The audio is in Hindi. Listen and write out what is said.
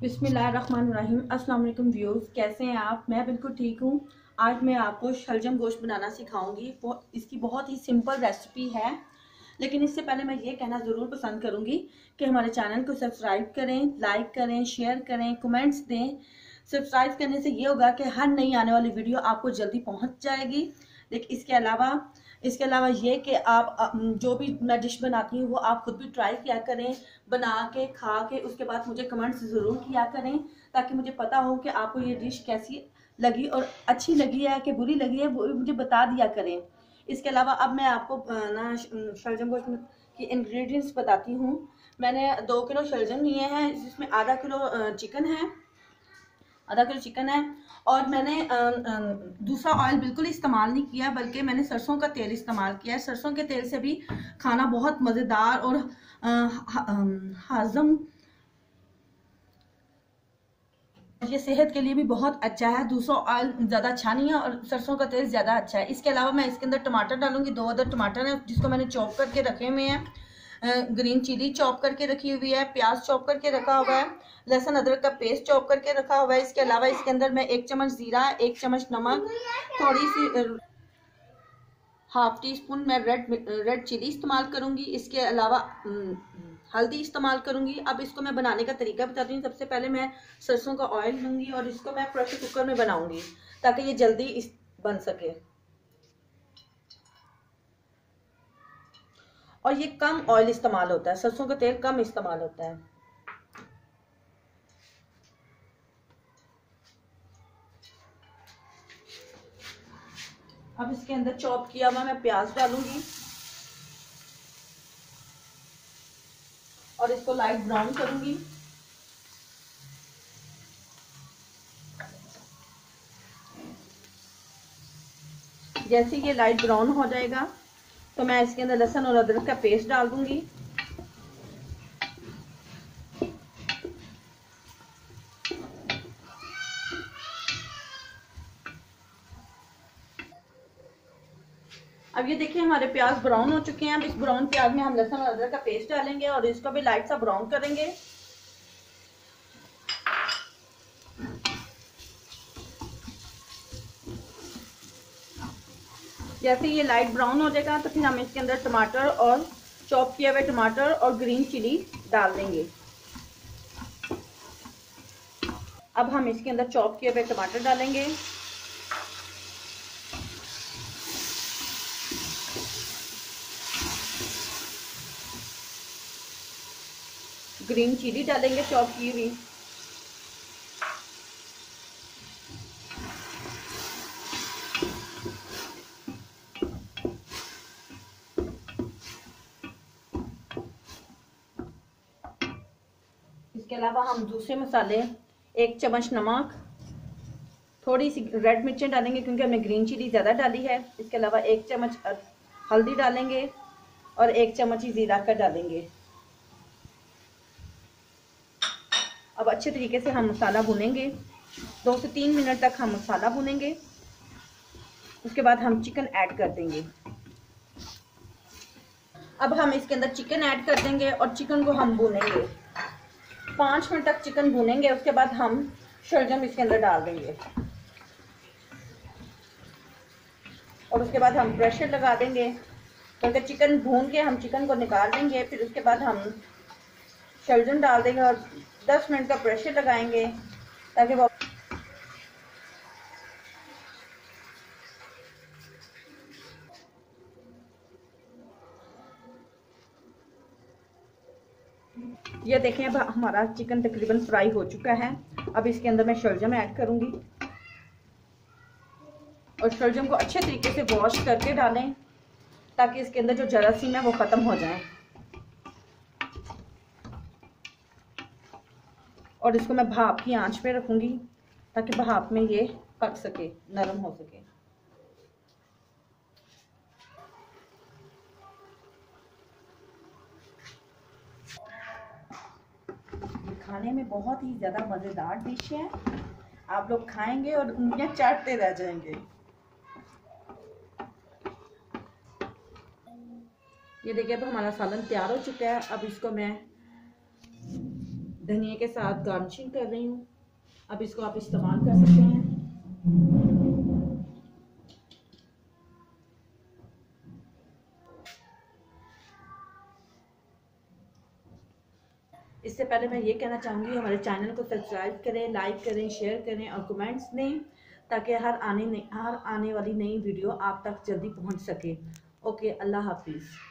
बिस्मिल्लाहिर्रहमानिर्रहीम। अस्सलाम वालेकुम व्यूअर्स, कैसे हैं आप? मैं बिल्कुल ठीक हूँ। आज मैं आपको शलजम गोश्त बनाना सिखाऊंगी। इसकी बहुत ही सिंपल रेसिपी है, लेकिन इससे पहले मैं ये कहना ज़रूर पसंद करूँगी कि हमारे चैनल को सब्सक्राइब करें, लाइक करें, शेयर करें, कमेंट्स दें। सब्सक्राइब करने से ये होगा कि हर नई आने वाली वीडियो आपको जल्दी पहुँच जाएगी। लेकिन इसके अलावा ये कि आप जो भी मैं डिश बनाती हूँ वो आप खुद भी ट्राई किया करें, बना के खा के उसके बाद मुझे कमेंट्स ज़रूर किया करें, ताकि मुझे पता हो कि आपको ये डिश कैसी लगी और अच्छी लगी है कि बुरी लगी है, वो मुझे बता दिया करें। इसके अलावा अब मैं आपको ना शलजम गोश्त की इंग्रेडिएंट्स बताती हूँ। मैंने 2 किलो शलजम लिए हैं, जिसमें आधा किलो चिकन है। और मैंने दूसरा ऑयल बिल्कुल इस्तेमाल नहीं किया, बल्कि मैंने सरसों का तेल इस्तेमाल किया है। सरसों के तेल से भी खाना बहुत मज़ेदार और हाजम, ये सेहत के लिए भी बहुत अच्छा है। दूसरा ऑयल ज़्यादा अच्छा नहीं है और सरसों का तेल ज़्यादा अच्छा है। इसके अलावा मैं इसके अंदर टमाटर डालूंगी। 2 अदर टमाटर है जिसको मैंने चॉप करके रखे हुए हैं। ग्रीन चिली चॉप करके रखी हुई है, प्याज चॉप करके रखा हुआ है, लहसुन अदरक का पेस्ट चॉप करके रखा हुआ है। इसके अलावा इसके अंदर मैं 1 चम्मच जीरा, 1 चम्मच नमक, थोड़ी सी हाफ टी स्पून मैं रेड चिली इस्तेमाल करूंगी। इसके अलावा हल्दी इस्तेमाल करूंगी। अब इसको मैं बनाने का तरीका बताती हूँ। सबसे पहले मैं सरसों का ऑयल लूंगी और इसको मैं प्रेशर कुकर में बनाऊंगी ताकि ये जल्दी बन सके। और ये कम ऑयल इस्तेमाल होता है, सरसों का तेल कम इस्तेमाल होता है। अब इसके अंदर चॉप किया हुआ मैं प्याज डालूंगी और इसको लाइट ब्राउन करूंगी। जैसे ये लाइट ब्राउन हो जाएगा तो मैं इसके अंदर लहसुन और अदरक का पेस्ट डाल दूंगी। अब ये देखिए हमारे प्याज ब्राउन हो चुके हैं। अब इस ब्राउन प्याज में हम लहसुन और अदरक का पेस्ट डालेंगे और इसको भी लाइट सा ब्राउन करेंगे। जैसे ये लाइट ब्राउन हो जाएगा तो फिर हम इसके अंदर टमाटर और चॉप किए हुए टमाटर और ग्रीन चिली डाल देंगे। अब हम इसके अंदर चॉप किए हुए टमाटर डालेंगे, ग्रीन चिली डालेंगे चॉप की हुई, इसके अलावा हम दूसरे मसाले 1 चम्मच नमक, थोड़ी सी रेड मिर्चें डालेंगे क्योंकि हमने ग्रीन चिली ज़्यादा डाली है। इसके अलावा 1 चम्मच हल्दी डालेंगे और 1 चम्मच ही जीरा का डालेंगे। अब अच्छे तरीके से हम मसाला भुनेंगे। 2 से 3 मिनट तक हम मसाला भुनेंगे। उसके बाद हम चिकन ऐड कर देंगे। अब हम इसके अंदर चिकन ऐड कर देंगे और चिकन को हम भूनेंगे। 5 मिनट तक चिकन भूनेंगे। उसके बाद हम शलजम इसके अंदर डाल देंगे और उसके बाद हम प्रेशर लगा देंगे, क्योंकि चिकन भून के हम चिकन को निकाल देंगे। फिर उसके बाद हम शलजम डाल देंगे और 10 मिनट का प्रेशर लगाएंगे ताकि वो ये देखें अब हमारा चिकन तकरीबन फ्राई हो चुका है। अब इसके अंदर मैं शलजम ऐड करूंगी और शलजम को अच्छे तरीके से वॉश करके डालें ताकि इसके अंदर जो जरासीम है वो ख़त्म हो जाए। और इसको मैं भाप की आंच पे रखूंगी ताकि भाप में ये पक सके, नरम हो सके। ये खाने में बहुत ही ज़्यादा मज़ेदार डिश है। आप लोग खाएंगे और उंगलियां चाटते रह जाएंगे। ये देखिए अब हमारा सालन तैयार हो चुका है। अब इसको मैं धनिया के साथ गार्निशिंग कर रही हूँ। अब इसको आप इस्तेमाल कर सकते हैं। इससे पहले मैं ये कहना चाहूँगी हमारे चैनल को सब्सक्राइब करें, लाइक करें, शेयर करें और कमेंट्स दें, ताकि हर आने वाली नई वीडियो आप तक जल्दी पहुँच सके। ओके, अल्लाह हाफिज़।